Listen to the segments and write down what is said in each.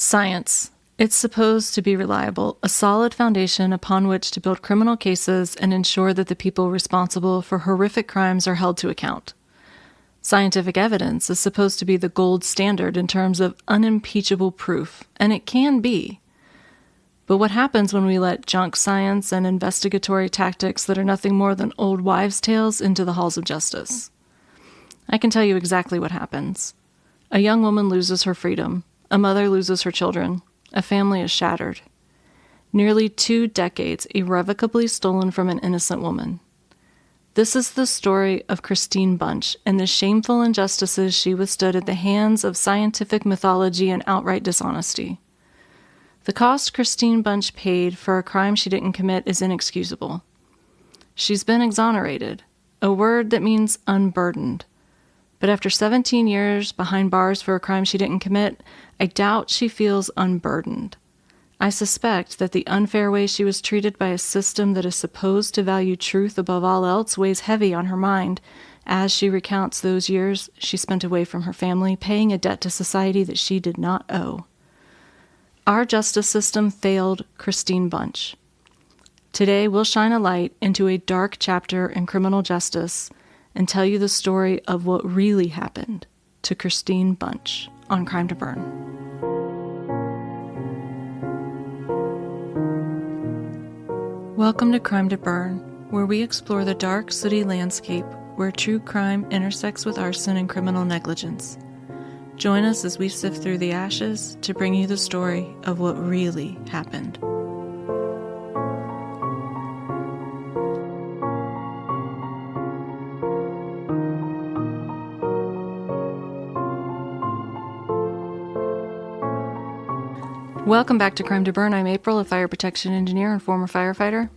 Science. It's supposed to be reliable, a solid foundation upon which to build criminal cases and ensure that the people responsible for horrific crimes are held to account. Scientific evidence is supposed to be the gold standard in terms of unimpeachable proof, and it can be. But what happens when we let junk science and investigatory tactics that are nothing more than old wives' tales into the halls of justice? I can tell you exactly what happens. A young woman loses her freedom. A mother loses her children. A family is shattered. Nearly 2 decades irrevocably stolen from an innocent woman. This is the story of Kristine Bunch and the shameful injustices she withstood at the hands of scientific mythology and outright dishonesty. The cost Kristine Bunch paid for a crime she didn't commit is inexcusable. She's been exonerated, a word that means unburdened. But after 17 years behind bars for a crime she didn't commit, I doubt she feels unburdened. I suspect that the unfair way she was treated by a system that is supposed to value truth above all else weighs heavy on her mind as she recounts those years she spent away from her family, paying a debt to society that she did not owe. Our justice system failed Kristine Bunch. Today, we'll shine a light into a dark chapter in criminal justice and tell you the story of what really happened to Kristine Bunch on Crime to Burn. Welcome to Crime to Burn, where we explore the dark, sooty landscape where true crime intersects with arson and criminal negligence. Join us as we sift through the ashes to bring you the story of what really happened. Welcome back to Crime to Burn. I'm April, a fire protection engineer and former firefighter.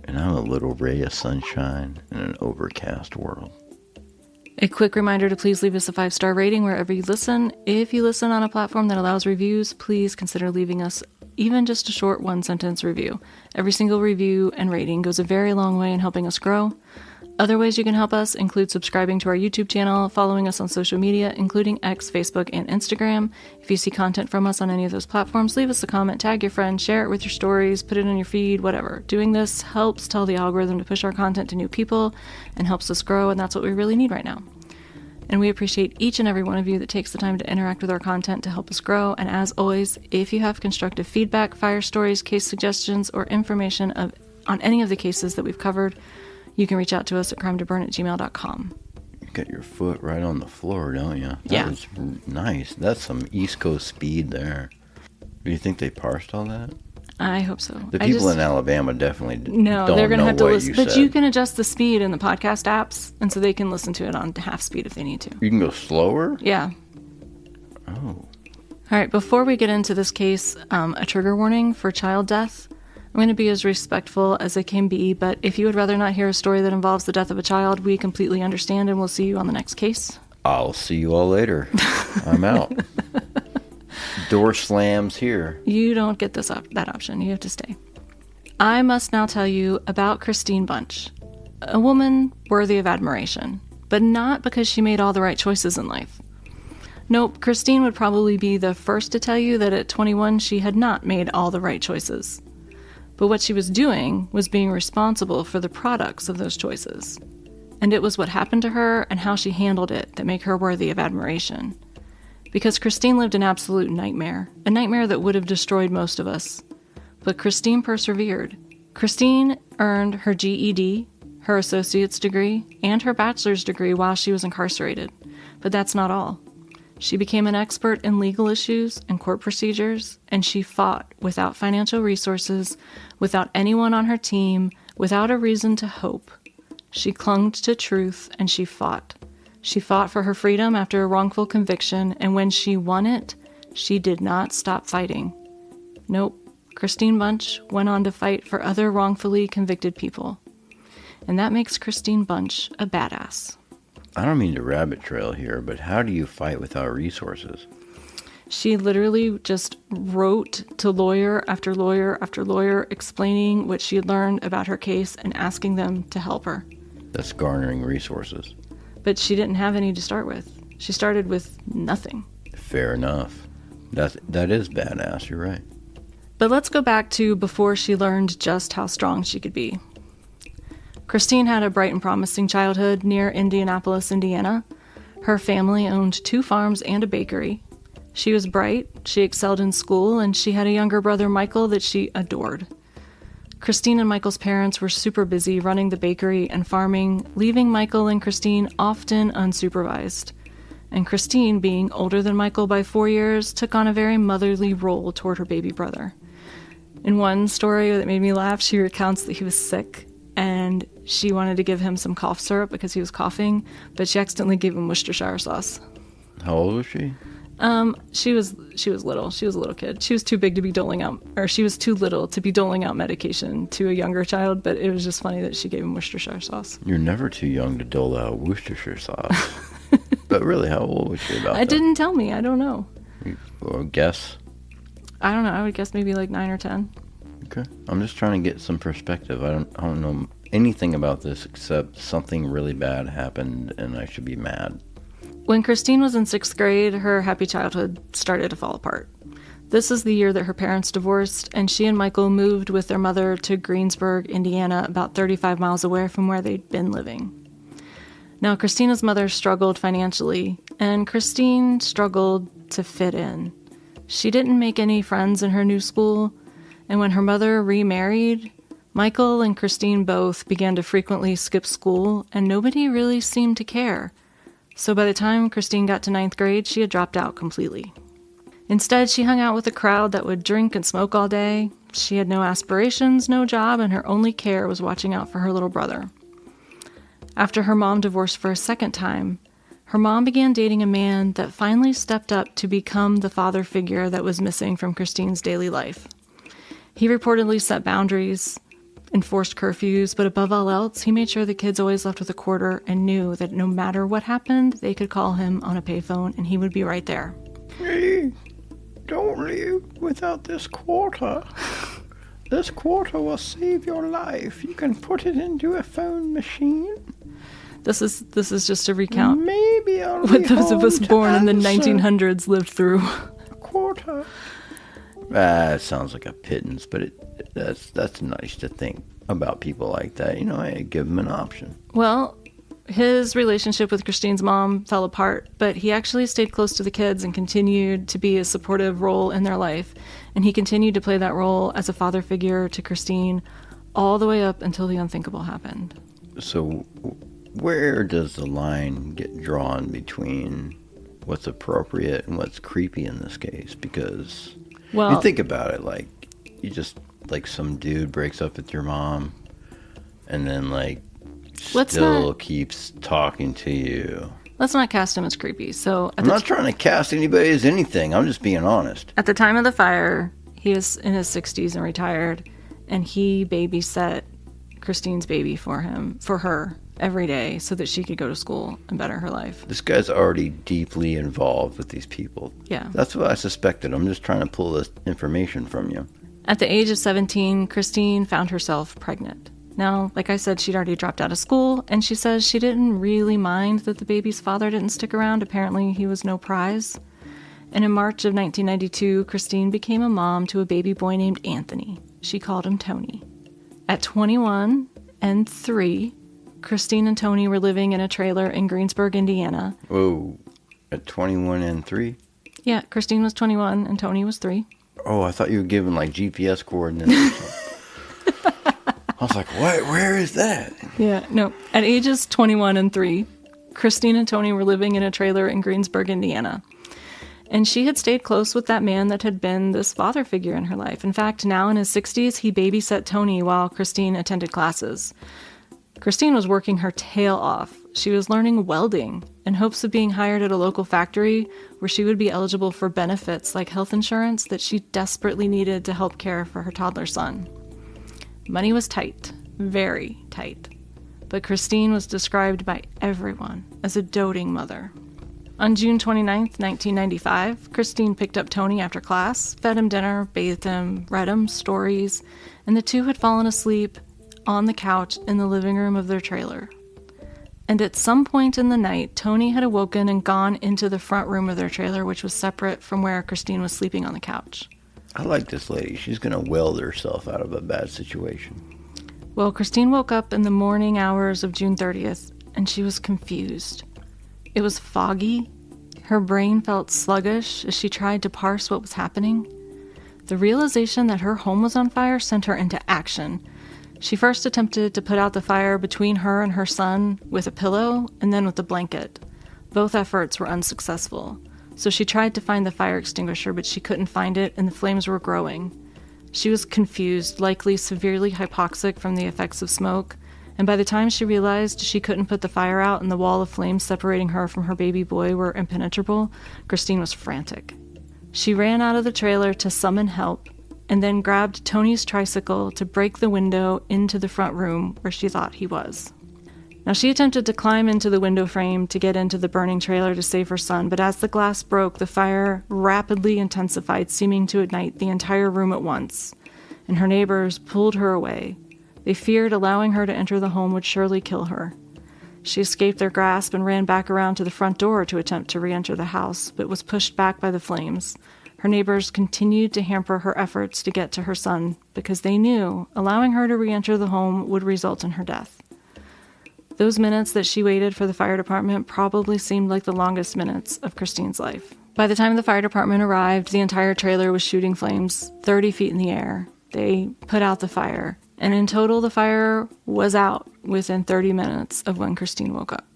And I'm a little ray of sunshine in an overcast world. A quick reminder to please leave us a 5-star rating wherever you listen. If you listen on a platform that allows reviews, please consider leaving us even just a short 1-sentence review. Every single review and rating goes a very long way in helping us grow. Other ways you can help us include subscribing to our YouTube channel, following us on social media, including X, Facebook, and Instagram. If you see content from us on any of those platforms, leave us a comment, tag your friend, share it with your stories, put it in your feed, whatever. Doing this helps tell the algorithm to push our content to new people and helps us grow, and that's what we really need right now. And we appreciate each and every one of you that takes the time to interact with our content to help us grow. And as always, if you have constructive feedback, fire stories, case suggestions, or information on any of the cases that we've covered, you can reach out to us at crimetoburn@gmail.com. You got your foot right on the floor, don't you? Yeah. That was nice. That's some East Coast speed there. Do you think they parsed all that? I hope so. The people in Alabama definitely don't they're going to have to listen. But said. you can adjust the speed in the podcast apps, and so they can listen to it on half speed if they need to. You can go slower? Yeah. Oh. All right, before we get into this case, a trigger warning for child death. I'm going to be as respectful as I can be, but if you would rather not hear a story that involves the death of a child, we completely understand, and we'll see you on the next case. I'll see you all later. I'm out. Door slams here. You don't get that option. You have to stay. I must now tell you about Kristine Bunch, a woman worthy of admiration, but not because she made all the right choices in life. Nope, Kristine would probably be the first to tell you that at 21 she had not made all the right choices. But what she was doing was being responsible for the products of those choices. And it was what happened to her and how she handled it that make her worthy of admiration. Because Kristine lived an absolute nightmare, a nightmare that would have destroyed most of us. But Kristine persevered. Kristine earned her GED, her associate's degree, and her bachelor's degree while she was incarcerated. But that's not all. She became an expert in legal issues and court procedures, and she fought without financial resources, without anyone on her team, without a reason to hope. She clung to truth, and she fought. She fought for her freedom after a wrongful conviction, and when she won it, she did not stop fighting. Nope, Kristine Bunch went on to fight for other wrongfully convicted people. And that makes Kristine Bunch a badass. I don't mean to rabbit trail here, but how do you fight without resources? She literally just wrote to lawyer after lawyer after lawyer explaining what she had learned about her case and asking them to help her. That's garnering resources. But she didn't have any to start with. She started with nothing. Fair enough. That is badass, you're right. But let's go back to before she learned just how strong she could be. Kristine had a bright and promising childhood near Indianapolis, Indiana. Her family owned 2 farms and a bakery. She was bright, she excelled in school, and she had a younger brother, Michael, that she adored. Kristine and Michael's parents were super busy running the bakery and farming, leaving Michael and Kristine often unsupervised. And Kristine, being older than Michael by 4 years, took on a very motherly role toward her baby brother. In one story that made me laugh, she recounts that he was sick, and she wanted to give him some cough syrup because he was coughing, but she accidentally gave him Worcestershire sauce. How old was she? She was little. She was a little kid. She was too big to be doling out, or she was too little to be doling out medication to a younger child, but it was just funny that she gave him Worcestershire sauce. You're never too young to dole out Worcestershire sauce. But really, how old was she about that? It didn't tell me. I don't know. Or guess? I don't know. I would guess maybe like 9 or 10. Okay. I'm just trying to get some perspective. I don't know anything about this except something really bad happened and I should be mad. When Kristine was in 6th grade, her happy childhood started to fall apart. This is the year that her parents divorced, and she and Michael moved with their mother to Greensburg, Indiana, about 35 miles away from where they'd been living. Now, Christina's mother struggled financially, and Kristine struggled to fit in. She didn't make any friends in her new school, and when her mother remarried, Michael and Kristine both began to frequently skip school, and nobody really seemed to care. So by the time Kristine got to 9th grade, she had dropped out completely. Instead, she hung out with a crowd that would drink and smoke all day. She had no aspirations, no job, and her only care was watching out for her little brother. After her mom divorced for a second time, her mom began dating a man that finally stepped up to become the father figure that was missing from Kristine's daily life. He reportedly set boundaries, enforced curfews, but above all else, he made sure the kids always left with a quarter and knew that no matter what happened, they could call him on a payphone and he would be right there. Hey, don't leave without this quarter. This quarter will save your life. You can put it into a phone machine. This is just a recount Maybe I'll what those of us born in the 1900s lived through. A quarter. It sounds like a pittance, but that's nice to think about people like that. You know, I give them an option. Well, his relationship with Kristine's mom fell apart, but he actually stayed close to the kids and continued to be a supportive role in their life. And he continued to play that role as a father figure to Kristine all the way up until the unthinkable happened. So where does the line get drawn between what's appropriate and what's creepy in this case? Because you think about it, like, you just, like, some dude breaks up with your mom and then, like, still keeps talking to you. Let's not cast him as creepy. So I'm not trying to cast anybody as anything. I'm just being honest. At the time of the fire, he was in his 60s and retired, and he babysat Kristine's baby for her every day so that she could go to school and better her life. This guy's already deeply involved with these people. Yeah. That's what I suspected. I'm just trying to pull this information from you. At the age of 17, Kristine found herself pregnant. Now, like I said, she'd already dropped out of school, and she says she didn't really mind that the baby's father didn't stick around. Apparently, he was no prize. And in March of 1992, Kristine became a mom to a baby boy named Anthony. She called him Tony. At 21 and 3, Kristine and Tony were living in a trailer in Greensburg, Indiana. Whoa, at 21 and 3? Yeah, Kristine was 21 and Tony was 3. Oh, I thought you were giving, like, GPS coordinates or something. I was like, what? Where is that? Yeah, no. At ages 21 and 3, Kristine and Tony were living in a trailer in Greensburg, Indiana. And she had stayed close with that man that had been this father figure in her life. In fact, now in his 60s, he babysat Tony while Kristine attended classes. Kristine was working her tail off. She was learning welding in hopes of being hired at a local factory where she would be eligible for benefits like health insurance that she desperately needed to help care for her toddler son. Money was tight, very tight, but Kristine was described by everyone as a doting mother. On June 29th, 1995, Kristine picked up Tony after class, fed him dinner, bathed him, read him stories, and the two had fallen asleep on the couch in the living room of their trailer. And at some point in the night, Tony had awoken and gone into the front room of their trailer, which was separate from where Kristine was sleeping on the couch. I like this lady. She's going to weld herself out of a bad situation. Well, Kristine woke up in the morning hours of June 30th, and she was confused. It was foggy. Her brain felt sluggish as she tried to parse what was happening. The realization that her home was on fire sent her into action. She first attempted to put out the fire between her and her son with a pillow and then with a blanket. Both efforts were unsuccessful. So she tried to find the fire extinguisher, but she couldn't find it, and the flames were growing. She was confused, likely severely hypoxic from the effects of smoke, and by the time she realized she couldn't put the fire out and the wall of flames separating her from her baby boy were impenetrable, Kristine was frantic. She ran out of the trailer to summon help, and then grabbed Tony's tricycle to break the window into the front room where she thought he was. Now, she attempted to climb into the window frame to get into the burning trailer to save her son, but as the glass broke, the fire rapidly intensified, seeming to ignite the entire room at once, and her neighbors pulled her away. They feared allowing her to enter the home would surely kill her. She escaped their grasp and ran back around to the front door to attempt to re-enter the house, but was pushed back by the flames. Her neighbors continued to hamper her efforts to get to her son because they knew allowing her to re-enter the home would result in her death. Those minutes that she waited for the fire department probably seemed like the longest minutes of Kristine's life. By the time the fire department arrived, the entire trailer was shooting flames 30 feet in the air. They put out the fire, and in total the fire was out within 30 minutes of when Kristine woke up.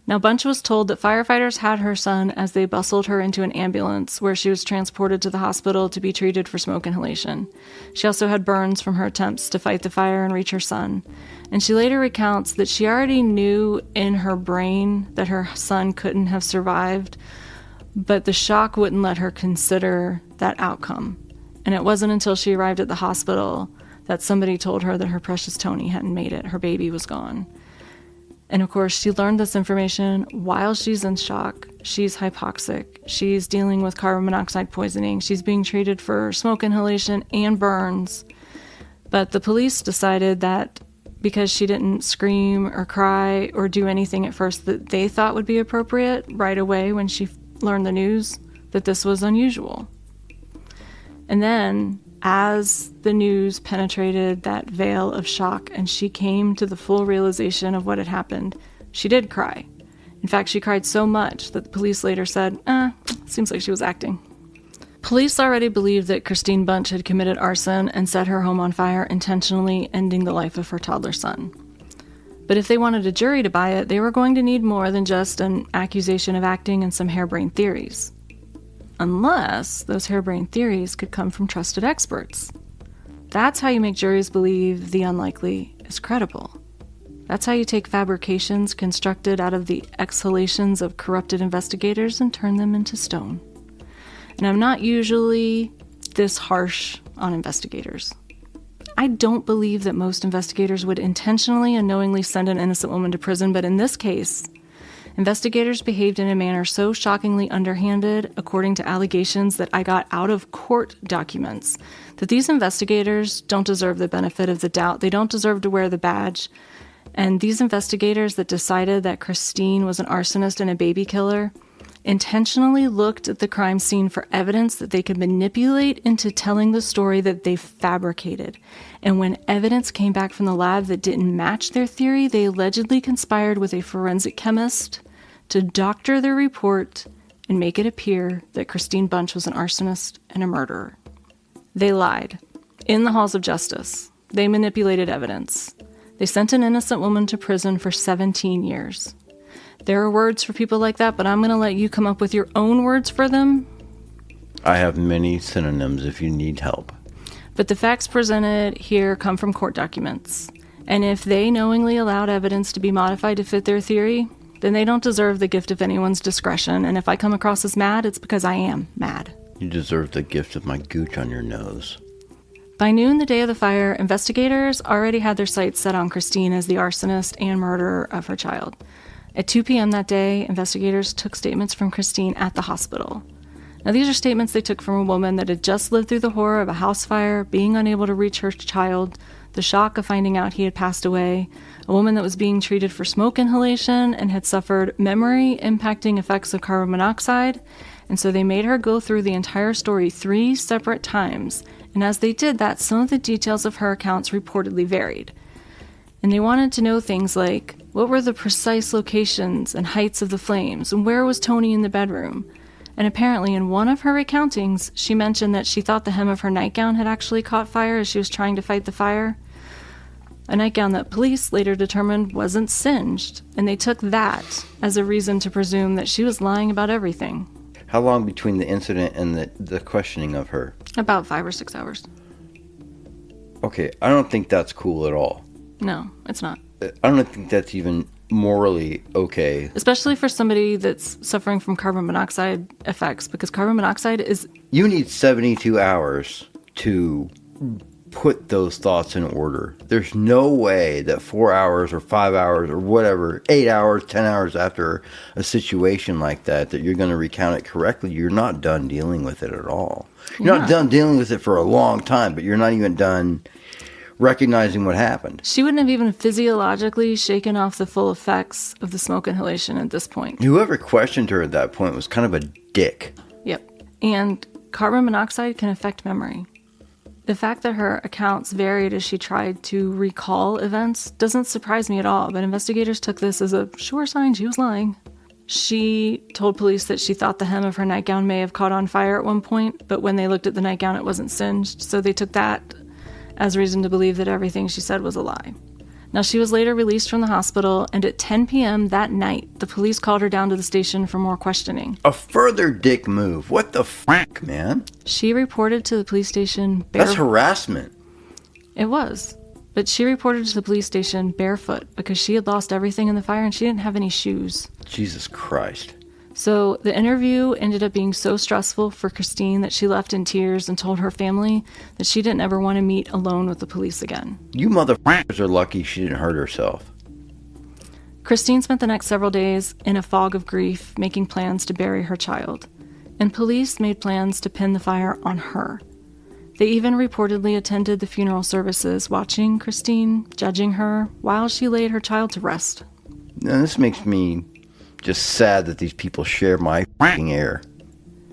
Now, Bunch was told that firefighters had her son as they bustled her into an ambulance where she was transported to the hospital to be treated for smoke inhalation. She also had burns from her attempts to fight the fire and reach her son. And she later recounts that she already knew in her brain that her son couldn't have survived, but the shock wouldn't let her consider that outcome. And it wasn't until she arrived at the hospital that somebody told her that her precious Tony hadn't made it. Her baby was gone. And of course, she learned this information while she's in shock. She's hypoxic. She's dealing with carbon monoxide poisoning. She's being treated for smoke inhalation and burns. But the police decided that because she didn't scream or cry or do anything at first that they thought would be appropriate right away when she learned the news, that this was unusual. And then, as the news penetrated that veil of shock and she came to the full realization of what had happened, she did cry. In fact, she cried so much that the police later said, seems like she was acting. Police already believed that Kristine Bunch had committed arson and set her home on fire, intentionally ending the life of her toddler son. But if they wanted a jury to buy it, they were going to need more than just an accusation of acting and some harebrained theories. Unless those harebrained theories could come from trusted experts. That's how you make juries believe the unlikely is credible. That's how you take fabrications constructed out of the exhalations of corrupted investigators and turn them into stone. And I'm not usually this harsh on investigators. I don't believe that most investigators would intentionally and knowingly send an innocent woman to prison, but in this case, investigators behaved in a manner so shockingly underhanded, according to allegations that I got out of court documents, that these investigators don't deserve the benefit of the doubt. They don't deserve to wear the badge. And these investigators that decided that Kristine was an arsonist and a baby killer intentionally looked at the crime scene for evidence that they could manipulate into telling the story that they fabricated. And when evidence came back from the lab that didn't match their theory, they allegedly conspired with a forensic chemist to doctor their report and make it appear that Kristine Bunch was an arsonist and a murderer. They lied in the halls of justice. They manipulated evidence. They sent an innocent woman to prison for 17 years. There are words for people like that, but I'm going to let you come up with your own words for them. I have many synonyms if you need help. But the facts presented here come from court documents. And if they knowingly allowed evidence to be modified to fit their theory, then they don't deserve the gift of anyone's discretion. And if I come across as mad, it's because I am mad. You deserve the gift of my gooch on your nose. By noon the day of the fire, investigators already had their sights set on Kristine as the arsonist and murderer of her child. At 2 p.m. that day, investigators took statements from Kristine at the hospital. Now, these are statements they took from a woman that had just lived through the horror of a house fire, being unable to reach her child, the shock of finding out he had passed away, a woman that was being treated for smoke inhalation and had suffered memory impacting effects of carbon monoxide. And so they made her go through the entire story 3 separate times. And as they did that, some of the details of her accounts reportedly varied. And they wanted to know things like, what were the precise locations and heights of the flames, and where was Tony in the bedroom? And apparently in one of her recountings, she mentioned that she thought the hem of her nightgown had actually caught fire as she was trying to fight the fire. A nightgown that police later determined wasn't singed, and they took that as a reason to presume that she was lying about everything. How long between the incident and the questioning of her? About 5 or 6 hours. Okay, I don't think that's cool at all. No, it's not. I don't think that's even morally okay. Especially for somebody that's suffering from carbon monoxide effects, because carbon monoxide is... You need 72 hours to put those thoughts in order. There's no way that 4 hours or 5 hours or whatever, 8 hours, 10 hours after a situation like that you're going to recount it correctly. You're not done dealing with it at all. You're not done dealing with it for a long time, but you're not even done recognizing what happened. She wouldn't have even physiologically shaken off the full effects of the smoke inhalation at this point. Whoever questioned her at that point was kind of a dick. Yep. And carbon monoxide can affect memory. The fact that her accounts varied as she tried to recall events doesn't surprise me at all, but investigators took this as a sure sign she was lying. She told police that she thought the hem of her nightgown may have caught on fire at one point, but when they looked at the nightgown, it wasn't singed, so they took that as reason to believe that everything she said was a lie. Now, she was later released from the hospital, and at 10 p.m. that night, the police called her down to the station for more questioning. A further dick move. What the fuck, man? She reported to the police station That's harassment. It was. But she reported to the police station barefoot because she had lost everything in the fire and she didn't have any shoes. Jesus Christ. So the interview ended up being so stressful for Kristine that she left in tears and told her family that she didn't ever want to meet alone with the police again. You motherfuckers are lucky she didn't hurt herself. Kristine spent the next several days in a fog of grief, making plans to bury her child. And police made plans to pin the fire on her. They even reportedly attended the funeral services, watching Kristine, judging her, while she laid her child to rest. Now, this makes me just sad that these people share my f***ing air.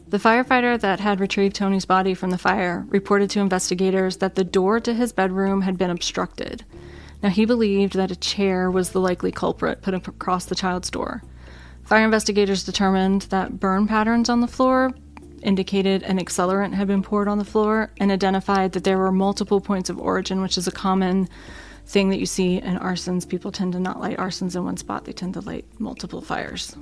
The firefighter that had retrieved Tony's body from the fire reported to investigators that the door to his bedroom had been obstructed. Now, he believed that a chair was the likely culprit put across the child's door. Fire investigators determined that burn patterns on the floor indicated an accelerant had been poured on the floor and identified that there were multiple points of origin, which is a common thing that you see in arsons. People tend to not light arsons in one spot. They tend to light multiple fires.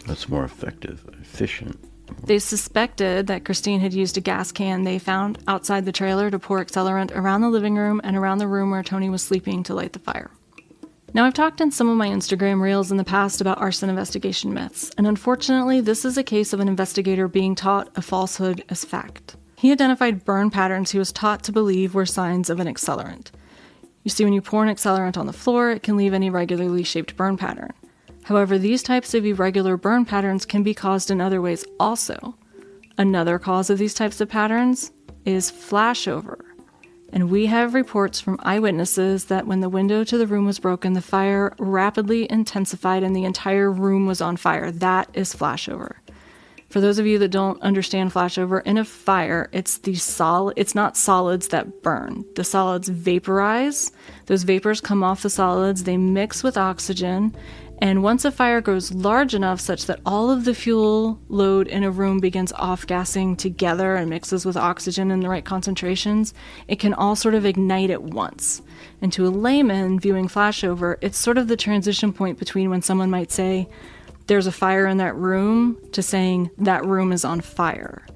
That's more effective, efficient. They suspected that Kristine had used a gas can they found outside the trailer to pour accelerant around the living room and around the room where Tony was sleeping to light the fire. Now, I've talked in some of my Instagram reels in the past about arson investigation myths, and unfortunately, this is a case of an investigator being taught a falsehood as fact. He identified burn patterns he was taught to believe were signs of an accelerant. You see, when you pour an accelerant on the floor, it can leave an irregularly shaped burn pattern. However, these types of irregular burn patterns can be caused in other ways also. Another cause of these types of patterns is flashover. And we have reports from eyewitnesses that when the window to the room was broken, the fire rapidly intensified and the entire room was on fire. That is flashover. For those of you that don't understand flashover, in a fire, it's not solids that burn. The solids vaporize. Those vapors come off the solids. They mix with oxygen. And once a fire grows large enough such that all of the fuel load in a room begins off-gassing together and mixes with oxygen in the right concentrations, it can all sort of ignite at once. And to a layman viewing flashover, it's sort of the transition point between when someone might say, there's a fire in that room, to saying that room is on fire.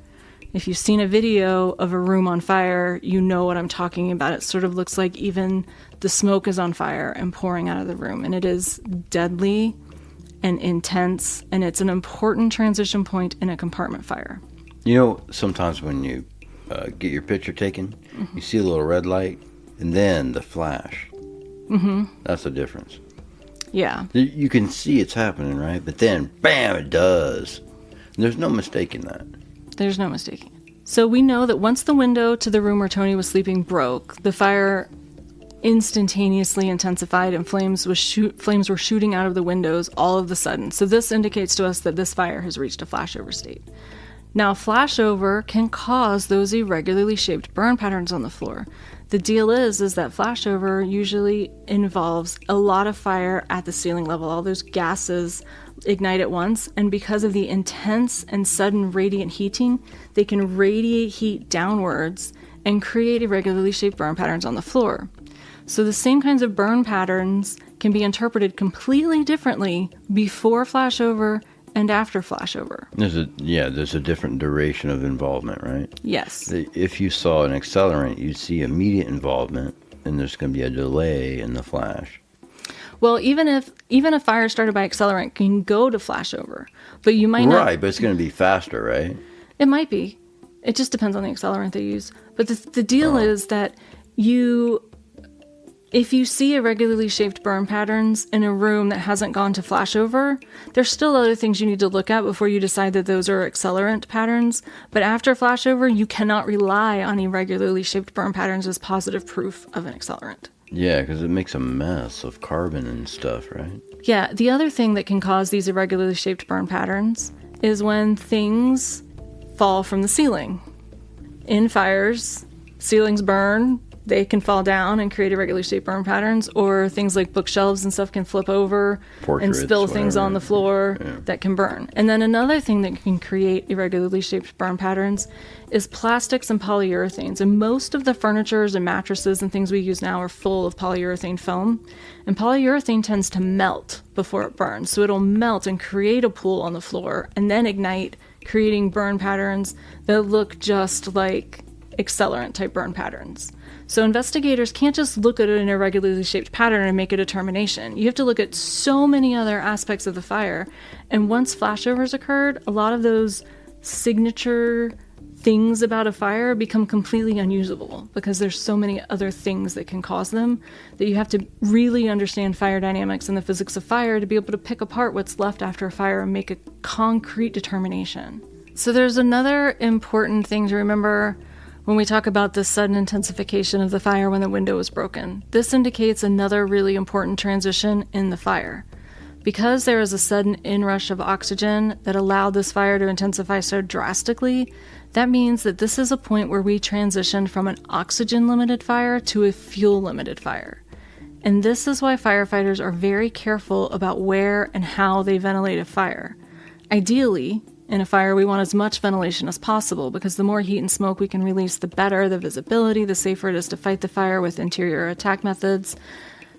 If you've seen a video of a room on fire, you know what I'm talking about. It sort of looks like even the smoke is on fire and pouring out of the room. And it is deadly and intense, and it's an important transition point in a compartment fire. You know, sometimes when you get your picture taken, you see a little red light, and then the flash. Mm-hmm. That's the difference. Yeah. You can see it's happening, right? But then, bam, it does. And there's no mistaking that. There's no mistaking it. So we know that once the window to the room where Tony was sleeping broke, the fire instantaneously intensified and flames were shooting out of the windows all of a sudden. So this indicates to us that this fire has reached a flashover state. Now, flashover can cause those irregularly shaped burn patterns on the floor. The deal is that flashover usually involves a lot of fire at the ceiling level. All those gases ignite at once, and because of the intense and sudden radiant heating, they can radiate heat downwards and create irregularly shaped burn patterns on the floor. So the same kinds of burn patterns can be interpreted completely differently before flashover and after flashover. There's a different duration of involvement, right? Yes. If you saw an accelerant, you'd see immediate involvement, and there's going to be a delay in the flash. Well, even a fire started by accelerant can go to flashover, but you might not. Right, but it's going to be faster, right? It might be. It just depends on the accelerant they use. But the deal is that if you see irregularly shaped burn patterns in a room that hasn't gone to flashover, there's still other things you need to look at before you decide that those are accelerant patterns. But after flashover, you cannot rely on irregularly shaped burn patterns as positive proof of an accelerant. Yeah, because it makes a mess of carbon and stuff, right? Yeah, the other thing that can cause these irregularly shaped burn patterns is when things fall from the ceiling. In fires, ceilings burn. They can fall down and create irregularly shaped burn patterns, or things like bookshelves and stuff can flip over and spill things on the floor that can burn. And then another thing that can create irregularly shaped burn patterns is plastics and polyurethanes. And most of the furnitures and mattresses and things we use now are full of polyurethane foam. And polyurethane tends to melt before it burns. So it'll melt and create a pool on the floor and then ignite, creating burn patterns that look just like accelerant type burn patterns. So investigators can't just look at an irregularly shaped pattern and make a determination. You have to look at so many other aspects of the fire. And once flashovers occurred, a lot of those signature things about a fire become completely unusable because there's so many other things that can cause them that you have to really understand fire dynamics and the physics of fire to be able to pick apart what's left after a fire and make a concrete determination. So there's another important thing to remember when we talk about the sudden intensification of the fire when the window was broken. This indicates another really important transition in the fire. Because there is a sudden inrush of oxygen that allowed this fire to intensify so drastically, that means that this is a point where we transitioned from an oxygen-limited fire to a fuel-limited fire. And this is why firefighters are very careful about where and how they ventilate a fire. Ideally, in a fire, we want as much ventilation as possible because the more heat and smoke we can release, the better the visibility, the safer it is to fight the fire with interior attack methods.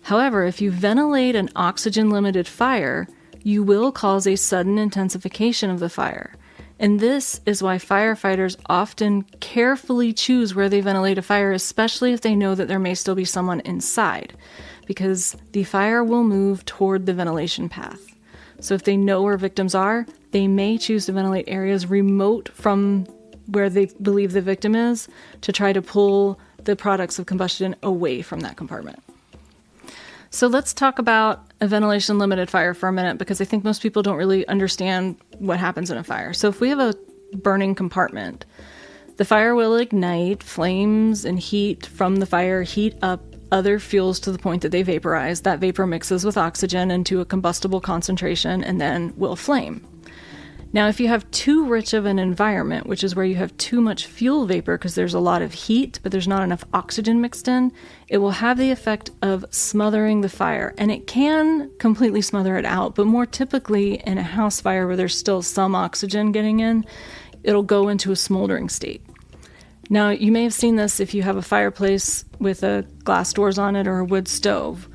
However, if you ventilate an oxygen-limited fire, you will cause a sudden intensification of the fire. And this is why firefighters often carefully choose where they ventilate a fire, especially if they know that there may still be someone inside, because the fire will move toward the ventilation path. So if they know where victims are, they may choose to ventilate areas remote from where they believe the victim is to try to pull the products of combustion away from that compartment. So let's talk about a ventilation-limited fire for a minute, because I think most people don't really understand what happens in a fire. So if we have a burning compartment, the fire will ignite, flames and heat from the fire heat up other fuels to the point that they vaporize. That vapor mixes with oxygen into a combustible concentration and then will flame. Now, if you have too rich of an environment, which is where you have too much fuel vapor because there's a lot of heat, but there's not enough oxygen mixed in, it will have the effect of smothering the fire. And it can completely smother it out, but more typically in a house fire where there's still some oxygen getting in, it'll go into a smoldering state. Now, you may have seen this if you have a fireplace with glass doors on it or a wood stove.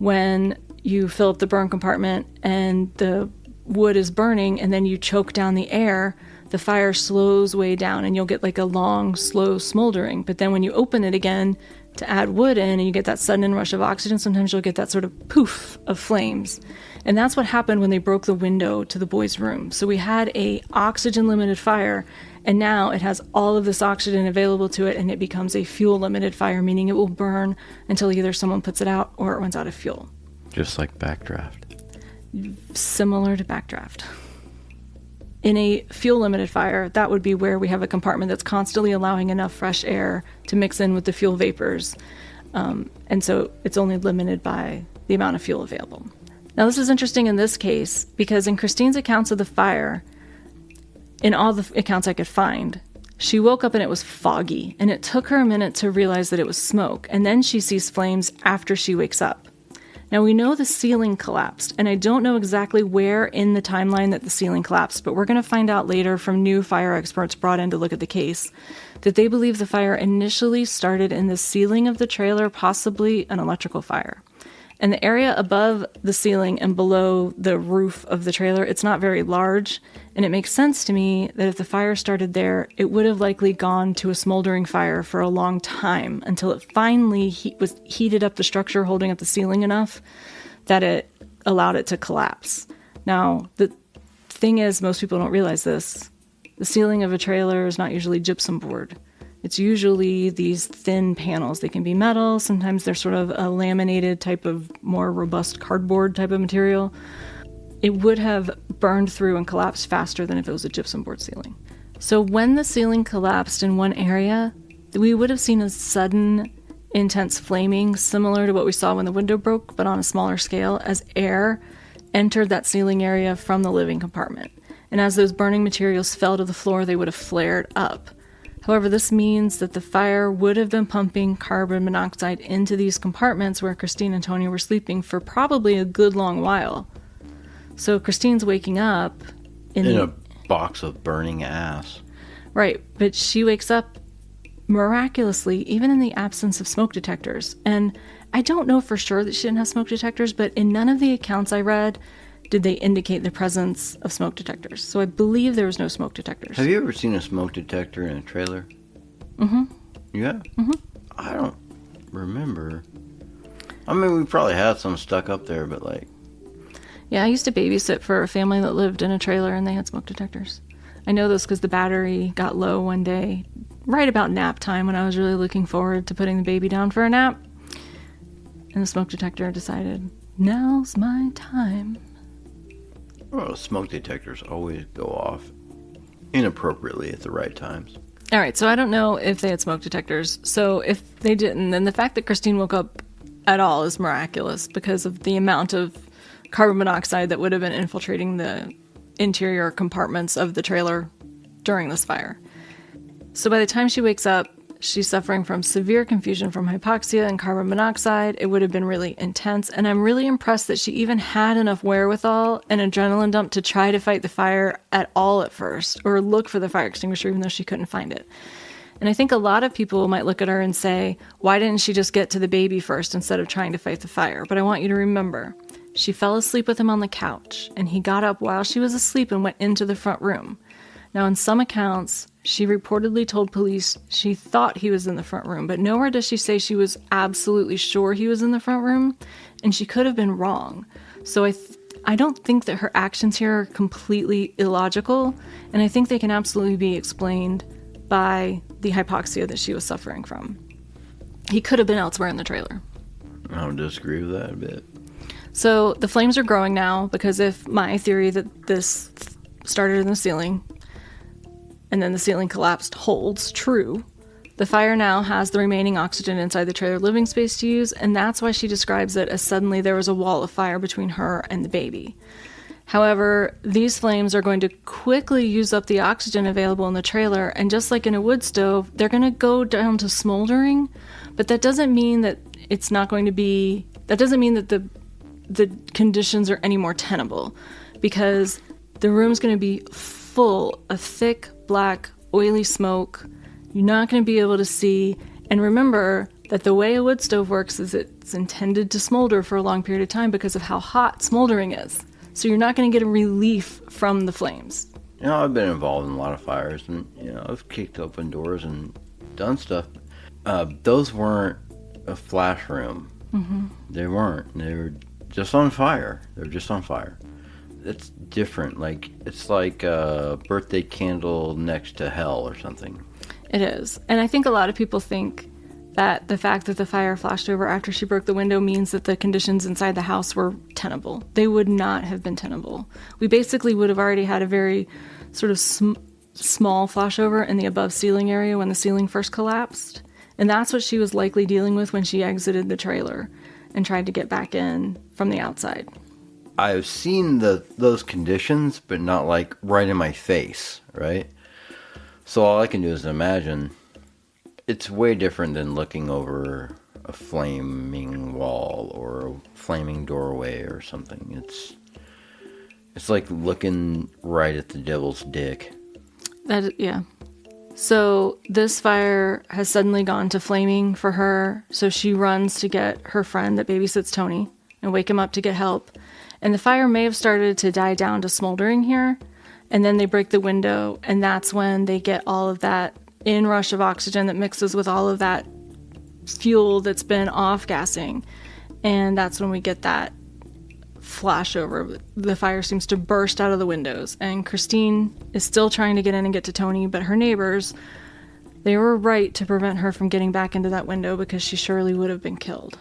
When you fill up the burn compartment and the wood is burning and then you choke down the air, the fire slows way down and you'll get like a long, slow smoldering. But then when you open it again to add wood in and you get that sudden inrush of oxygen, sometimes you'll get that sort of poof of flames. And that's what happened when they broke the window to the boys' room. So we had a oxygen-limited fire, and now it has all of this oxygen available to it, and it becomes a fuel-limited fire, meaning it will burn until either someone puts it out or it runs out of fuel. Just like backdraft. Similar to backdraft. In a fuel-limited fire, that would be where we have a compartment that's constantly allowing enough fresh air to mix in with the fuel vapors. And so it's only limited by the amount of fuel available. Now, this is interesting in this case because in Kristine's accounts of the fire, in all the accounts I could find, she woke up and it was foggy, and it took her a minute to realize that it was smoke, and then she sees flames after she wakes up. Now, we know the ceiling collapsed, and I don't know exactly where in the timeline that the ceiling collapsed, but we're going to find out later from new fire experts brought in to look at the case that they believe the fire initially started in the ceiling of the trailer, possibly an electrical fire. And the area above the ceiling and below the roof of the trailer, it's not very large, and it makes sense to me that if the fire started there, it would have likely gone to a smoldering fire for a long time until it finally was heated up the structure holding up the ceiling enough that it allowed it to collapse. Now, the thing is, most people don't realize this. The ceiling of a trailer is not usually gypsum board. It's usually these thin panels. They can be metal. Sometimes they're sort of a laminated type of more robust cardboard type of material. It would have burned through and collapsed faster than if it was a gypsum board ceiling. So when the ceiling collapsed in one area, we would have seen a sudden, intense flaming, similar to what we saw when the window broke, but on a smaller scale, as air entered that ceiling area from the living compartment. And as those burning materials fell to the floor, they would have flared up. However, this means that the fire would have been pumping carbon monoxide into these compartments where Kristine and Tony were sleeping for probably a good long while. So Kristine's waking up in a box of burning ass. Right, but she wakes up miraculously, even in the absence of smoke detectors. And I don't know for sure that she didn't have smoke detectors, but in none of the accounts I read did they indicate the presence of smoke detectors. So I believe there was no smoke detectors. Have you ever seen a smoke detector in a trailer? Mm-hmm. Yeah? Mm-hmm. I don't remember. I mean, we probably had some stuck up there, but like... Yeah, I used to babysit for a family that lived in a trailer, and they had smoke detectors. I know this because the battery got low one day, right about nap time, when I was really looking forward to putting the baby down for a nap. And the smoke detector decided, now's my time. Well, smoke detectors always go off inappropriately at the right times. All right, so I don't know if they had smoke detectors. So if they didn't, then the fact that Kristine woke up at all is miraculous because of the amount of carbon monoxide that would have been infiltrating the interior compartments of the trailer during this fire. So by the time she wakes up, she's suffering from severe confusion from hypoxia and carbon monoxide. It would have been really intense. And I'm really impressed that she even had enough wherewithal and adrenaline dump to try to fight the fire at all at first, or look for the fire extinguisher, even though she couldn't find it. And I think a lot of people might look at her and say, why didn't she just get to the baby first instead of trying to fight the fire? But I want you to remember, she fell asleep with him on the couch, and he got up while she was asleep and went into the front room. Now, in some accounts, she reportedly told police she thought he was in the front room, but nowhere does she say she was absolutely sure he was in the front room, and she could have been wrong. So I don't think that her actions here are completely illogical, and I think they can absolutely be explained by the hypoxia that she was suffering from. He could have been elsewhere in the trailer. I don't disagree with that a bit. So the flames are growing now, because if my theory that this started in the ceiling and then the ceiling collapsed holds true, the fire now has the remaining oxygen inside the trailer living space to use, and that's why she describes it as suddenly there was a wall of fire between her and the baby. However, these flames are going to quickly use up the oxygen available in the trailer, and just like in a wood stove, they're going to go down to smoldering, but that doesn't mean that it's not going to be, that doesn't mean that the conditions are any more tenable, because the room's going to be full of thick, black, oily smoke. You're not going to be able to see. And remember that the way a wood stove works is it's intended to smolder for a long period of time because of how hot smoldering is. So you're not going to get a relief from the flames. You know, I've been involved in a lot of fires, and, you know, I've kicked open doors and done stuff. Those weren't a flash room. Mm-hmm. They weren't. They were just on fire. They were just on fire. It's different. Like, it's like a birthday candle next to hell or something. It is. And I think a lot of people think that the fact that the fire flashed over after she broke the window means that the conditions inside the house were tenable. They would not have been tenable. We basically would have already had a very sort of small flashover in the above ceiling area when the ceiling first collapsed. And that's what she was likely dealing with when she exited the trailer and tried to get back in from the outside. I've seen those conditions, but not like right in my face, right? So all I can do is imagine. It's way different than looking over a flaming wall or a flaming doorway or something. It's like looking right at the devil's dick. Yeah. So this fire has suddenly gone to flaming for her. So she runs to get her friend that babysits Tony and wake him up to get help. And the fire may have started to die down to smoldering here. And then they break the window. And that's when they get all of that inrush of oxygen that mixes with all of that fuel that's been off-gassing. And that's when we get that flashover. The fire seems to burst out of the windows. And Kristine is still trying to get in and get to Tony, but her neighbors, they were right to prevent her from getting back into that window because she surely would have been killed.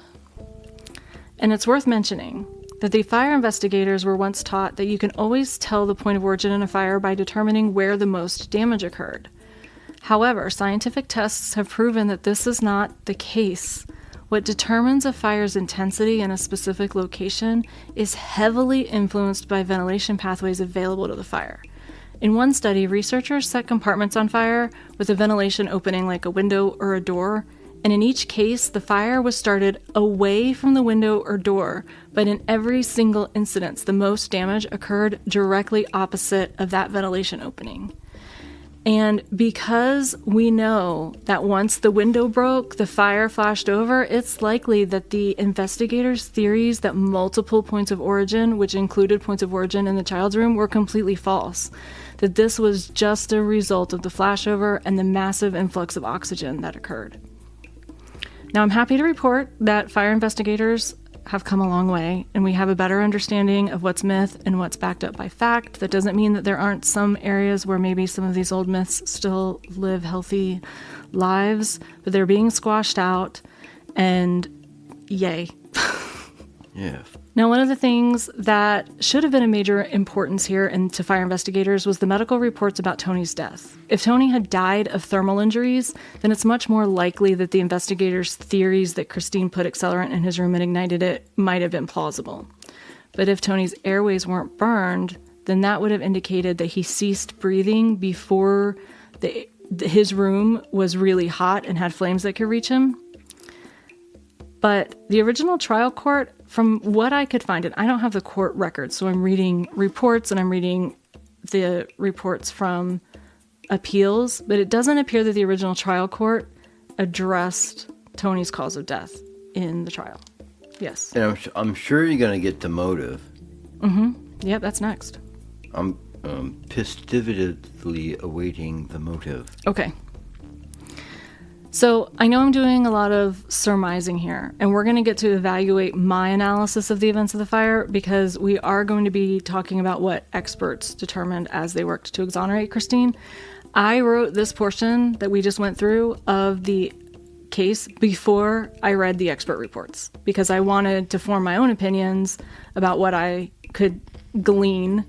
And it's worth mentioning that the fire investigators were once taught that you can always tell the point of origin in a fire by determining where the most damage occurred. However, scientific tests have proven that this is not the case. What determines a fire's intensity in a specific location is heavily influenced by ventilation pathways available to the fire. In one study, researchers set compartments on fire with a ventilation opening like a window or a door, and in each case, the fire was started away from the window or door, but in every single incident, the most damage occurred directly opposite of that ventilation opening. And because we know that once the window broke, the fire flashed over, it's likely that the investigators' theories that multiple points of origin, which included points of origin in the child's room, were completely false. That this was just a result of the flashover and the massive influx of oxygen that occurred. Now, I'm happy to report that fire investigators have come a long way, and we have a better understanding of what's myth and what's backed up by fact. That doesn't mean that there aren't some areas where maybe some of these old myths still live healthy lives, but they're being squashed out, and yay. Yeah. Now, one of the things that should have been a major importance here and to fire investigators was the medical reports about Tony's death. If Tony had died of thermal injuries, then it's much more likely that the investigators' theories that Kristine put accelerant in his room and ignited it might have been plausible. But if Tony's airways weren't burned, then that would have indicated that he ceased breathing before his room was really hot and had flames that could reach him. But the original trial court, from what I could find, and I don't have the court records, so I'm reading reports and I'm reading the reports from appeals, but it doesn't appear that the original trial court addressed Tony's cause of death in the trial. Yes. And I'm sure you're going to get to motive. Mm-hmm. Yep, that's next. I'm positively awaiting the motive. Okay. So I know I'm doing a lot of surmising here, and we're going to get to evaluate my analysis of the events of the fire because we are going to be talking about what experts determined as they worked to exonerate Kristine. I wrote this portion that we just went through of the case before I read the expert reports because I wanted to form my own opinions about what I could glean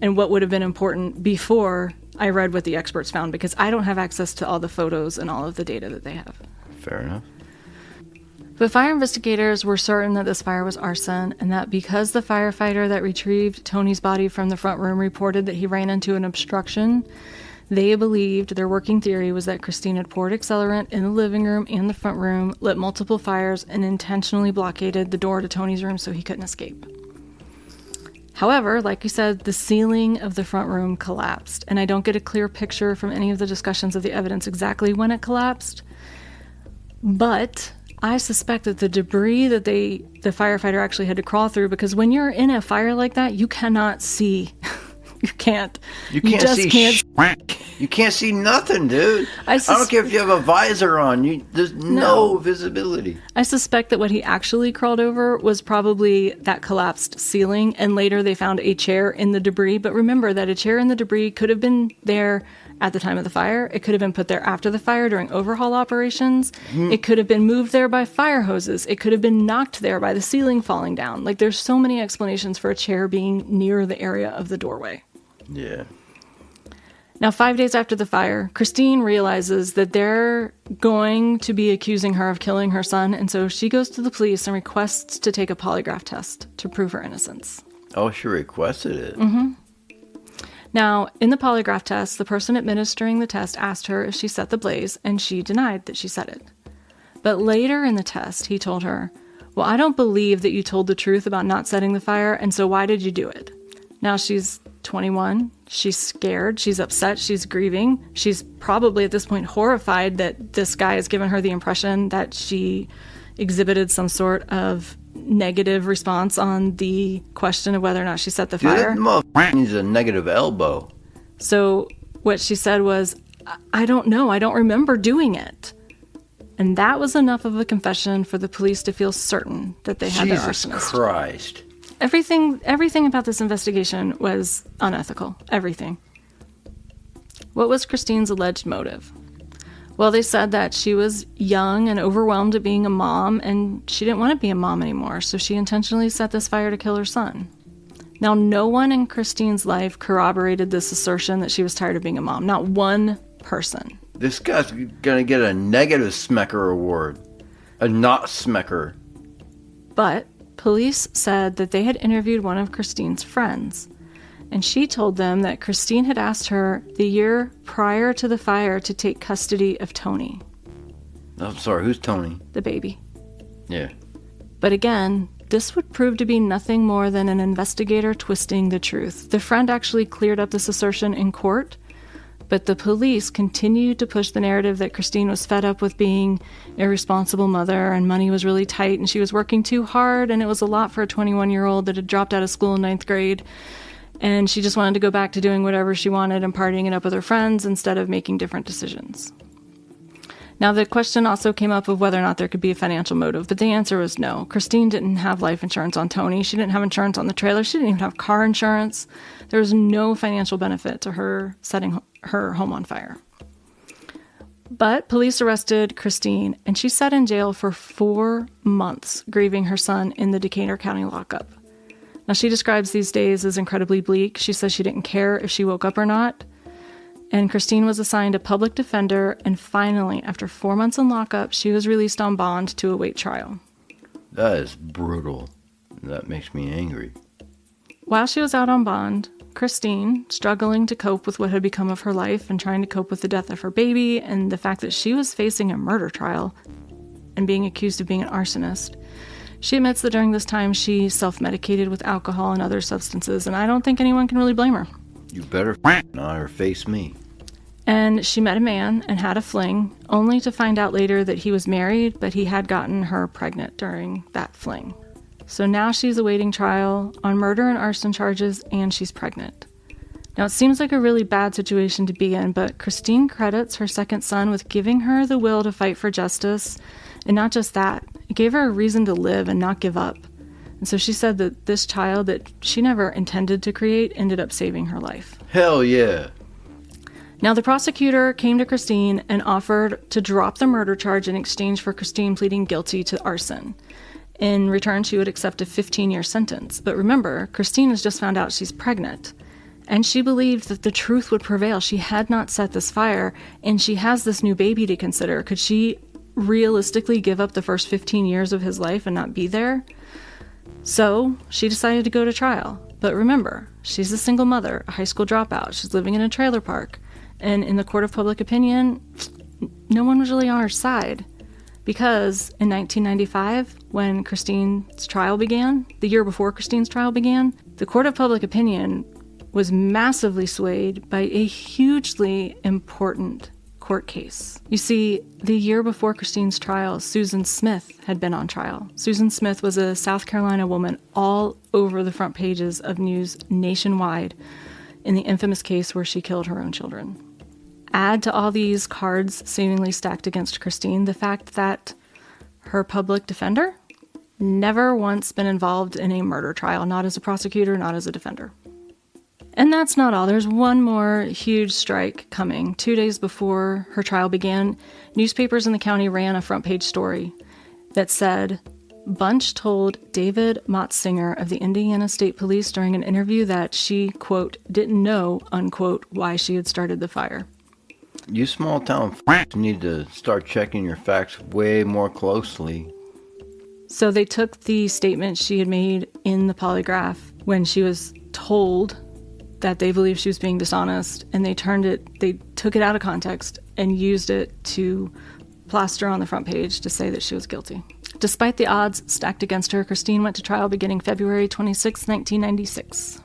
and what would have been important before I read what the experts found because I don't have access to all the photos and all of the data that they have. Fair enough. But fire investigators were certain that this fire was arson and that because the firefighter that retrieved Tony's body from the front room reported that he ran into an obstruction, they believed their working theory was that Kristine had poured accelerant in the living room and the front room, lit multiple fires, and intentionally blockaded the door to Tony's room so he couldn't escape. However, like you said, the ceiling of the front room collapsed, and I don't get a clear picture from any of the discussions of the evidence exactly when it collapsed. But I suspect that the debris that the firefighter actually had to crawl through, because when you're in a fire like that, you cannot see. You can't. You can't see nothing, dude. I don't care if you have a visor on. There's no visibility. I suspect that what he actually crawled over was probably that collapsed ceiling, and later they found a chair in the debris. But remember that a chair in the debris could have been there at the time of the fire. It could have been put there after the fire during overhaul operations. It could have been moved there by fire hoses. It could have been knocked there by the ceiling falling down. Like, there's so many explanations for a chair being near the area of the doorway. Yeah. Now, 5 days after the fire, Kristine realizes that they're going to be accusing her of killing her son, and so she goes to the police and requests to take a polygraph test to prove her innocence. Oh, she requested it? Mm-hmm. Now, in the polygraph test, the person administering the test asked her if she set the blaze, and she denied that she set it. But later in the test, he told her, "Well, I don't believe that you told the truth about not setting the fire, and so why did you do it?" Now, she's 21. She's scared. She's upset. She's grieving. She's probably at this point horrified that this guy has given her the impression that she exhibited some sort of negative response on the question of whether or not she set the fire. Dude, that motherfucker needs a negative elbow. So what she said was, "I don't know. I don't remember doing it." And that was enough of a confession for the police to feel certain that they had their arsonist. Jesus Christ. Everything about this investigation was unethical. Everything. What was Kristine's alleged motive? Well, they said that she was young and overwhelmed at being a mom, and she didn't want to be a mom anymore, so she intentionally set this fire to kill her son. Now, no one in Kristine's life corroborated this assertion that she was tired of being a mom. Not one person. This guy's gonna get a negative Smecker award. A not Smecker. But police said that they had interviewed one of Kristine's friends, and she told them that Kristine had asked her the year prior to the fire to take custody of Tony. I'm sorry, who's Tony? The baby. Yeah. But again, this would prove to be nothing more than an investigator twisting the truth. The friend actually cleared up this assertion in court, but the police continued to push the narrative that Kristine was fed up with being a irresponsible mother, and money was really tight, and she was working too hard, and it was a lot for a 21-year-old that had dropped out of school in 9th grade, and she just wanted to go back to doing whatever she wanted and partying it up with her friends instead of making different decisions. Now, the question also came up of whether or not there could be a financial motive, but the answer was no. Kristine didn't have life insurance on Tony. She didn't have insurance on the trailer. She didn't even have car insurance. There was no financial benefit to her setting her home on fire. But police arrested Kristine, and she sat in jail for 4 months, grieving her son in the Decatur County lockup. Now, she describes these days as incredibly bleak. She says she didn't care if she woke up or not. And Kristine was assigned a public defender, and finally, after 4 months in lockup, she was released on bond to await trial. That is brutal. That makes me angry. While she was out on bond, Kristine, struggling to cope with what had become of her life and trying to cope with the death of her baby and the fact that she was facing a murder trial and being accused of being an arsonist, she admits that during this time she self-medicated with alcohol and other substances, and I don't think anyone can really blame her. You better not or face me. And she met a man and had a fling, only to find out later that he was married, but he had gotten her pregnant during that fling. So now she's awaiting trial on murder and arson charges, and she's pregnant. Now, it seems like a really bad situation to be in, but Kristine credits her second son with giving her the will to fight for justice. And not just that, it gave her a reason to live and not give up. And so she said that this child that she never intended to create ended up saving her life. Hell yeah. Now, the prosecutor came to Kristine and offered to drop the murder charge in exchange for Kristine pleading guilty to arson. In return, she would accept a 15-year sentence. But remember, Kristine has just found out she's pregnant. And she believed that the truth would prevail. She had not set this fire, and she has this new baby to consider. Could she realistically give up the first 15 years of his life and not be there? So she decided to go to trial. But remember, she's a single mother, a high school dropout. She's living in a trailer park. And in the court of public opinion, no one was really on her side. Because in 1995, when Kristine's trial began, the year before Kristine's trial began, the court of public opinion was massively swayed by a hugely important court case. You see, the year before Kristine's trial, Susan Smith had been on trial. Susan Smith was a South Carolina woman all over the front pages of news nationwide in the infamous case where she killed her own children. Add to all these cards seemingly stacked against Kristine the fact that her public defender never once been involved in a murder trial, not as a prosecutor, not as a defender. And that's not all. There's one more huge strike coming. 2 days before her trial began, newspapers in the county ran a front page story that said, Bunch told David Motzinger of the Indiana State Police during an interview that she, quote, didn't know, unquote, why she had started the fire. You small town need to start checking your facts way more closely. So they took the statement she had made in the polygraph when she was told that they believed she was being dishonest, and they took it out of context and used it to plaster on the front page to say that she was guilty. Despite the odds stacked against her, Kristine went to trial beginning February 26, 1996.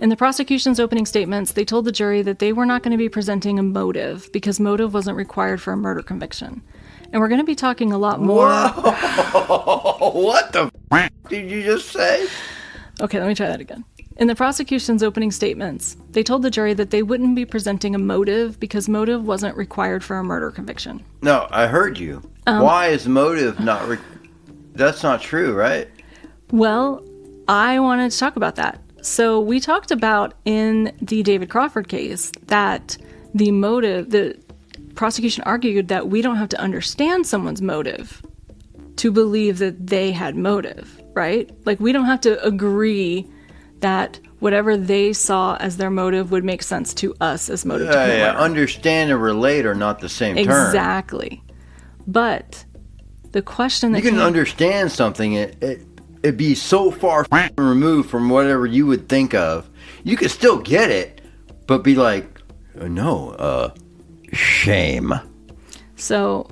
In the prosecution's opening statements, they told the jury that they were not going to be presenting a motive because motive wasn't required for a murder conviction. And we're going to be talking a lot more... Whoa! What the f*** did you just say? Okay, let me try that again. In the prosecution's opening statements, they told the jury that they wouldn't be presenting a motive because motive wasn't required for a murder conviction. No, I heard you. Why is motive not... That's not true, right? Well, I wanted to talk about that. So we talked about in the David Crawford case that the prosecution argued that we don't have to understand someone's motive to believe that they had motive, right? Like, we don't have to agree that whatever they saw as their motive would make sense to us as motive. Yeah, understand and relate are not the same term. Exactly. But the question that you can understand something, it'd be so far removed from whatever you would think of. You could still get it, but be like, no, shame. So,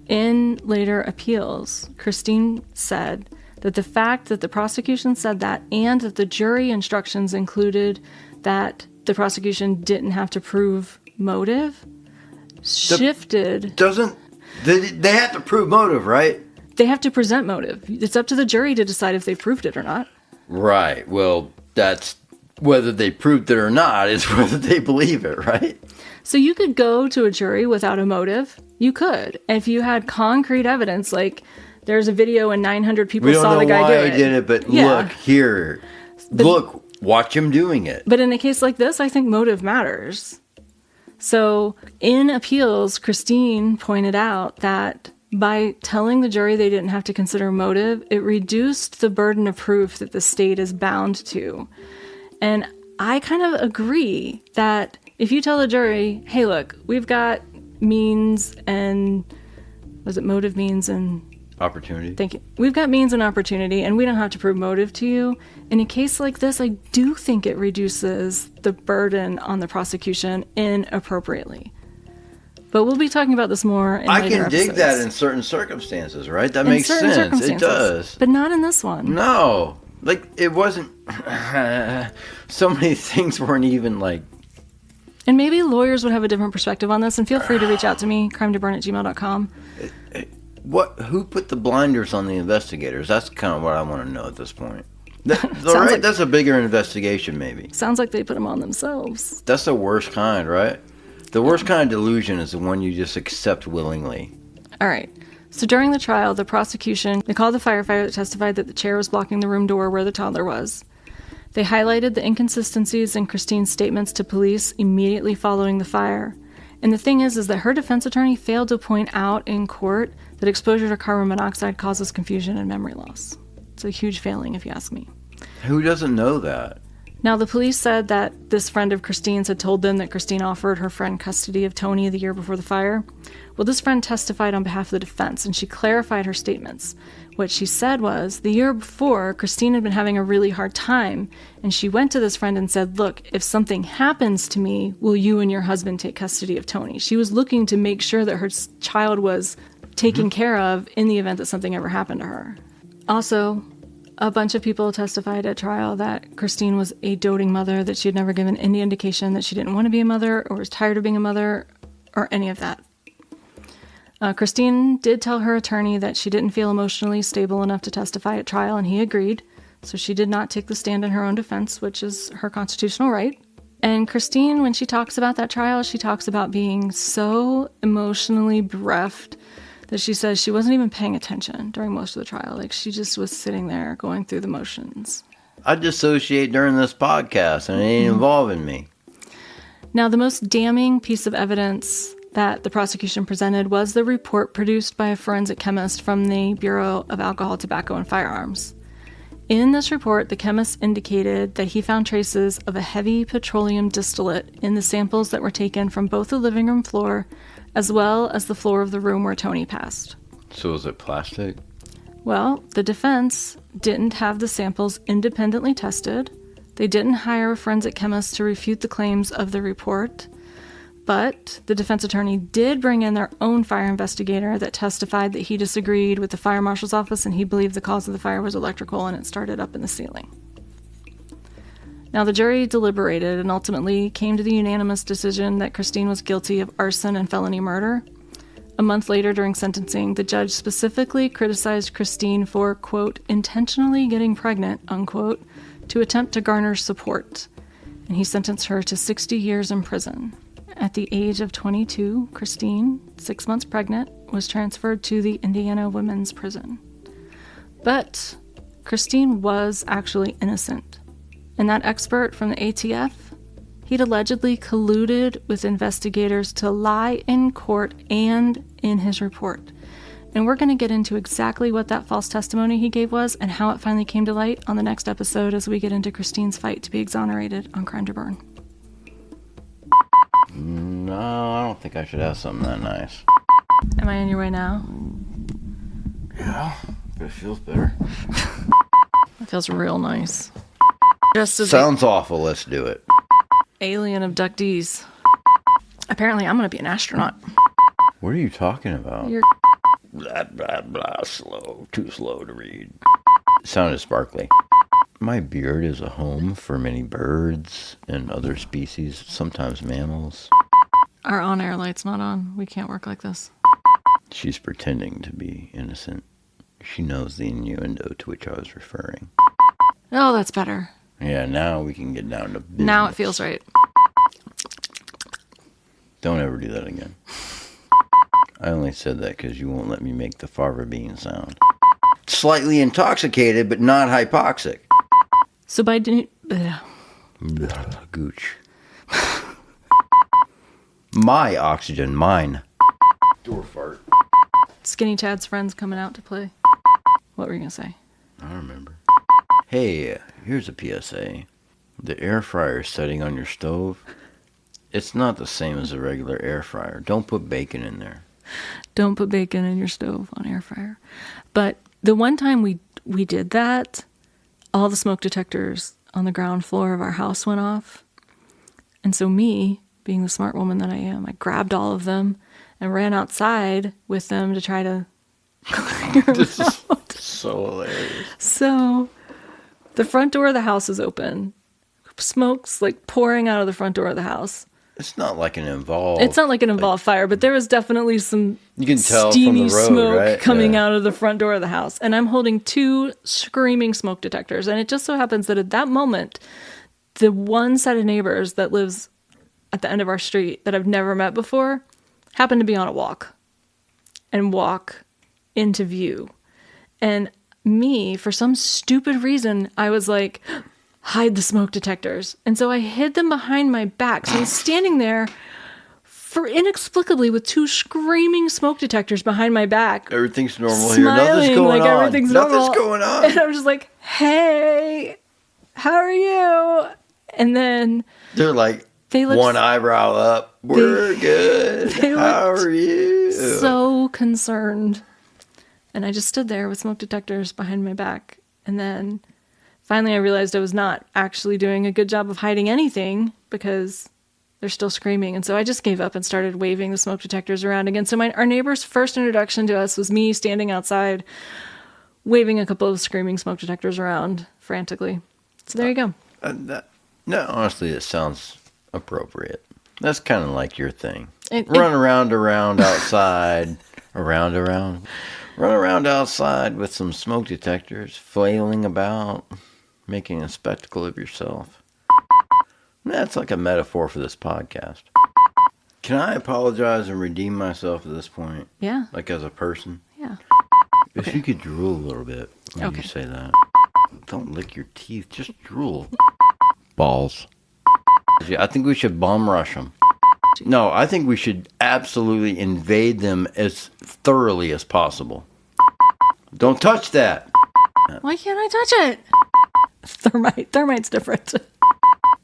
in later appeals, Kristine said that the fact that the prosecution said that and that the jury instructions included that the prosecution didn't have to prove motive shifted... They have to prove motive, right? They have to present motive. It's up to the jury to decide if they proved it or not. Right. Well, that's whether they proved it or not is whether they believe it, right? So you could go to a jury without a motive. You could. If you had concrete evidence, like there's a video and 900 people saw the guy do it. We don't know why he did it, but look here. Look, watch him doing it. But in a case like this, I think motive matters. So in appeals, Kristine pointed out that by telling the jury they didn't have to consider motive, it reduced the burden of proof that the state is bound to. And I kind of agree that if you tell the jury, hey, look, we've got means and... Was it motive, means, and... Opportunity. Thank you. We've got means and opportunity, and we don't have to prove motive to you. In a case like this, I do think it reduces the burden on the prosecution inappropriately. But we'll be talking about this more in later episodes. I can dig that in certain circumstances, right? That makes sense. It does. But not in this one. No. Like, it wasn't... so many things weren't even, like... And maybe lawyers would have a different perspective on this, and feel free to reach out to me, crimetoburn@gmail.com. Who put the blinders on the investigators? That's kind of what I want to know at this point. That's a bigger investigation, maybe. Sounds like they put them on themselves. That's the worst kind, right? The worst kind of delusion is the one you just accept willingly. All right. So during the trial, the prosecution, they called the firefighter that testified that the chair was blocking the room door where the toddler was. They highlighted the inconsistencies in Kristine's statements to police immediately following the fire. And the thing is that her defense attorney failed to point out in court that exposure to carbon monoxide causes confusion and memory loss. It's a huge failing, if you ask me. Who doesn't know that? Now, the police said that this friend of Kristine's had told them that Kristine offered her friend custody of Tony the year before the fire. Well, this friend testified on behalf of the defense, and she clarified her statements. What she said was, the year before, Kristine had been having a really hard time, and she went to this friend and said, look, if something happens to me, will you and your husband take custody of Tony? She was looking to make sure that her child was taken care of in the event that something ever happened to her. Also, a bunch of people testified at trial that Kristine was a doting mother, that she had never given any indication that she didn't want to be a mother or was tired of being a mother or any of that. Kristine did tell her attorney that she didn't feel emotionally stable enough to testify at trial, and he agreed. So she did not take the stand in her own defense, which is her constitutional right. And Kristine, when she talks about that trial, she talks about being so emotionally bereft that she says she wasn't even paying attention during most of the trial. Like, she just was sitting there going through the motions. I dissociate during this podcast, and it ain't involving me. Now, the most damning piece of evidence that the prosecution presented was the report produced by a forensic chemist from the Bureau of Alcohol, Tobacco, and Firearms. In this report, the chemist indicated that he found traces of a heavy petroleum distillate in the samples that were taken from both the living room floor as well as the floor of the room where Tony passed. So is it plastic? Well, the defense didn't have the samples independently tested. They didn't hire a forensic chemist to refute the claims of the report. But the defense attorney did bring in their own fire investigator that testified that he disagreed with the fire marshal's office and he believed the cause of the fire was electrical and it started up in the ceiling. Now, the jury deliberated and ultimately came to the unanimous decision that Kristine was guilty of arson and felony murder. A month later, during sentencing, the judge specifically criticized Kristine for, quote, intentionally getting pregnant, unquote, to attempt to garner support, and he sentenced her to 60 years in prison. At the age of 22, Kristine, 6 months pregnant, was transferred to the Indiana Women's Prison. But Kristine was actually innocent. And that expert from the ATF, he'd allegedly colluded with investigators to lie in court and in his report. And we're going to get into exactly what that false testimony he gave was and how it finally came to light on the next episode as we get into Kristine's fight to be exonerated on Crime to Burn. No, I don't think I should have something that nice. Am I on your way now? Yeah, but it feels better. It feels real nice. Just as Sounds awful, let's do it. alien abductees. Apparently I'm going to be an astronaut. What are you talking about? You're Blah, blah, blah, slow, too slow to read. Sounded sparkly. My beard is a home for many birds and other species, sometimes mammals. Our on-air light's not on. We can't work like this. She's pretending to be innocent. She knows the innuendo to which I was referring. Oh, that's better. Yeah, now we can get down to business. Now it feels right. Don't ever do that again. I only said that because you won't let me make the fava bean sound. Slightly intoxicated, but not hypoxic. So by gooch. My oxygen, mine. Door fart. Skinny Chad's friends coming out to play. What were you going to say? I remember. Hey, here's a PSA. The air fryer setting on your stove, it's not the same as a regular air fryer. Don't put bacon in there. Don't put bacon in your stove on air fryer. But the one time we did that, all the smoke detectors on the ground floor of our house went off. And so me, being the smart woman that I am, I grabbed all of them and ran outside with them to try to clear them This is out. so hilarious. So the front door of the house is open. Smoke's like pouring out of the front door of the house. It's not like an involved. It's not like an involved fire, but there was definitely some You can tell steamy from the road, smoke right? coming Yeah. out of the front door of the house. And I'm holding two screaming smoke detectors. And it just so happens that at that moment, the one set of neighbors that lives at the end of our street that I've never met before happened to be on a walk and walk into view. And me, for some stupid reason, I was like, hide the smoke detectors. And so I hid them behind my back. So I'm standing there for inexplicably with two screaming smoke detectors behind my back. Everything's normal here. Smiling Nothing's going like on. everything's Nothing's normal. going on. And I'm just like, hey, how are you? And then They're like they looked one eyebrow up. We're good. they How looked are you? so concerned. And I just stood there with smoke detectors behind my back. And then finally I realized I was not actually doing a good job of hiding anything because they're still screaming. And so I just gave up and started waving the smoke detectors around again. So our neighbor's first introduction to us was me standing outside waving a couple of screaming smoke detectors around frantically. So there you go. No, honestly, it sounds appropriate. That's kind of like your thing. Run around outside. Run around outside with some smoke detectors, flailing about, making a spectacle of yourself. That's like a metaphor for this podcast. Can I apologize and redeem myself at this point? Yeah. Like as a person? Yeah. If Okay. you could drool a little bit when Okay. you say that. Don't lick your teeth, just drool. Balls. Yeah, I think we should bomb rush them. No, I think we should absolutely invade them as thoroughly as possible. Don't touch that. Why can't I touch it? Thermite. Thermite's different.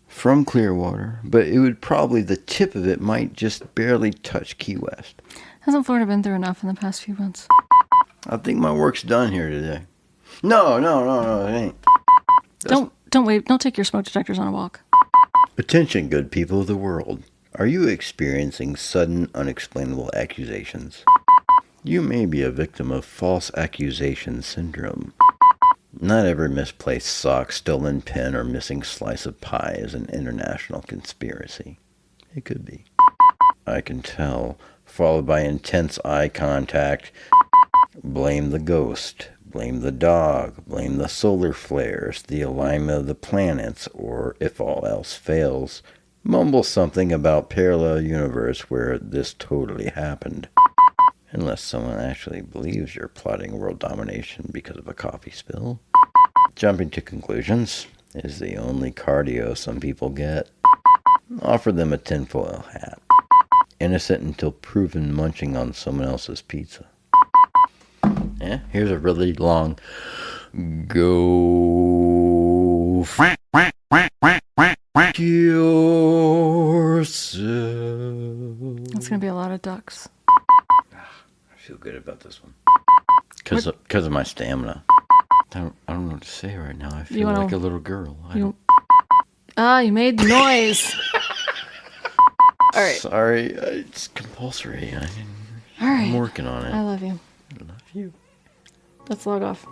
From Clearwater, but it would probably, the tip of it might just barely touch Key West. Hasn't Florida been through enough in the past few months? I think my work's done here today. No, it ain't. Don't wait. Don't take your smoke detectors on a walk. Attention, good people of the world. Are you experiencing sudden, unexplainable accusations? You may be a victim of false accusation syndrome. Not every misplaced sock, stolen pen, or missing slice of pie is an international conspiracy. It could be. I can tell, followed by intense eye contact. Blame the ghost, blame the dog, blame the solar flares, the alignment of the planets, or if all else fails, mumble something about parallel universe where this totally happened. Unless someone actually believes you're plotting world domination because of a coffee spill. Jumping to conclusions is the only cardio some people get. Offer them a tinfoil hat. Innocent until proven munching on someone else's pizza. Yeah, here's a really long go yourself. It's gonna be a lot of ducks. I feel good about this one because of my stamina. I don't know what to say right now. I feel like a little girl. You made the noise. All right. Sorry, it's compulsory. I'm working on it. I love you. I love you. Let's log off.